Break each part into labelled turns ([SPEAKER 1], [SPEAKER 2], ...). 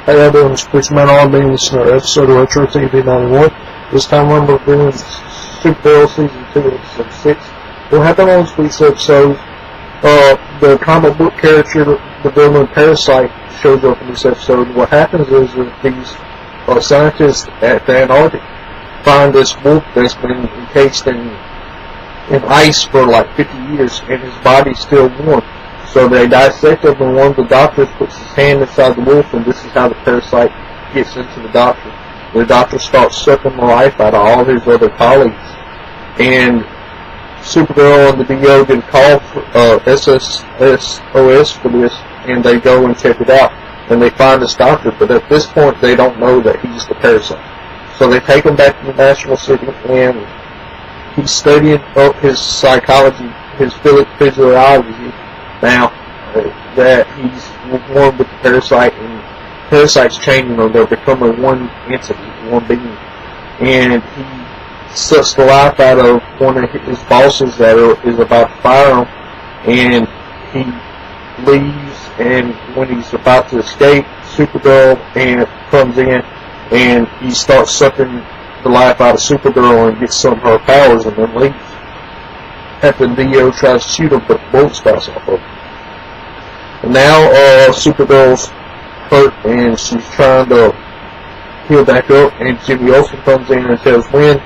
[SPEAKER 1] Hey, y'all doing? It's Preacher Man on being this episode of Retro TV 91. This time I'm reviewing Supergirl Season 2, Episode 6. What happened on this week's episode, the comic book character, the villain Parasite, shows up in this episode. What happens is that these scientists at the Antarctic find this wolf that's been encased in ice for like 50 years, and his body's still warm. So they dissect him, and one of the doctors puts his hand inside the wolf, and this is how the parasite gets into the doctor. The doctor starts sucking the life out of all his other colleagues. And Supergirl and the DO get a call for SOS for this, and they go and check it out. And they find this doctor, but at this point they don't know that he's the parasite. So they take him back to the National City, and he's studying up his psychology, his physiology, now that he's warm with the parasite, and parasite's changing them. They're becoming one entity, one being. And he sucks the life out of one of his bosses that is about to fire him, and he leaves, and when he's about to escape, Supergirl comes in, and he starts sucking the life out of Supergirl and gets some of her powers, and then leaves. After the DO tries to shoot him, but the bullet starts off of him. And now Supergirl's hurt, and she's trying to heal back up, and Jimmy Olsen comes in and tells Wynn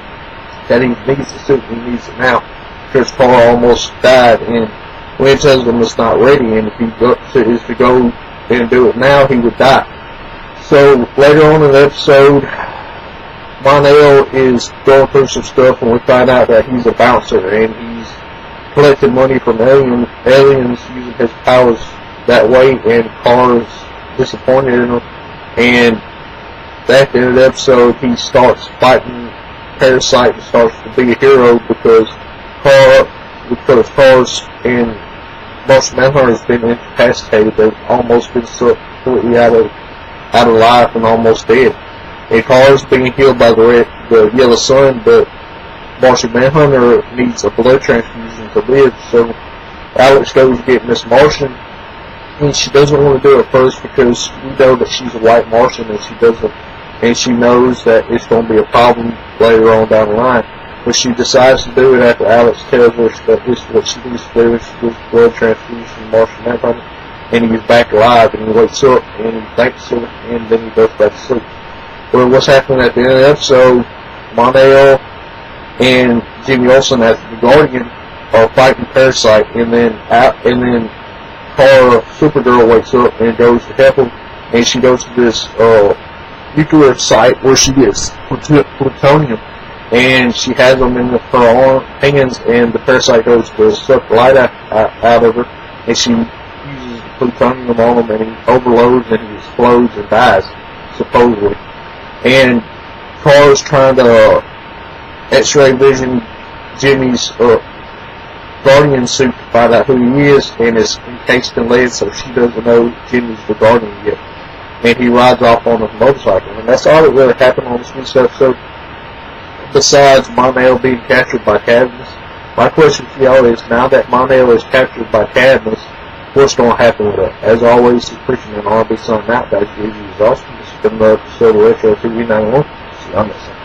[SPEAKER 1] that he needs the suit, and he needs it now, because Paul almost died, and Wynn tells him it's not ready, and if he is to go and do it now, he would die. So later on in the episode, Mon-El is going through some stuff, and we find out that he's a bouncer, and he's collecting money from aliens using his powers that way, and Kara's disappointed in him. And at the end of the episode, he starts fighting Parasite and starts to be a hero because Kara's and Martian Manhunter has been incapacitated. They've almost been sucked completely out of life and almost dead. And Kara's being healed by the Yellow Sun, but Martian Manhunter needs a blood transfusion to live. So Alex goes to get Miss Martian, and she doesn't want to do it first because we know that she's a white Martian, and she knows that it's going to be a problem later on down the line. But she decides to do it after Alex tells her that this is what she needs to do. She gets blood transfusion from Martian Manhunter, and he's back alive, and he wakes up, and he thanks her, and then he goes back to sleep. Well, what's happening at the end of the episode, Mon-El and Jimmy Olsen as the Guardian are fighting Parasite, and then Supergirl wakes up and goes to help him, and she goes to this nuclear site where she gets plutonium, and she has them in her hands, and the Parasite goes to suck the light out of her, and she uses the plutonium on him, and he overloads, and he explodes and dies, supposedly. And Kara's trying to X-ray vision Jimmy's Guardian suit to find out who he is, and it's encased in lead, so she doesn't know Jimmy's the Guardian yet. And he rides off on a motorcycle, and that's all that really happened on this week's episode, besides Mon-El being captured by Cadmus. My question for y'all is, now that Mon-El is captured by Cadmus, what's going to happen with it? As always, it's Preaching and RB signing out. Guys, this is awesome. This has been another episode of Retro TV 91. See you on next time.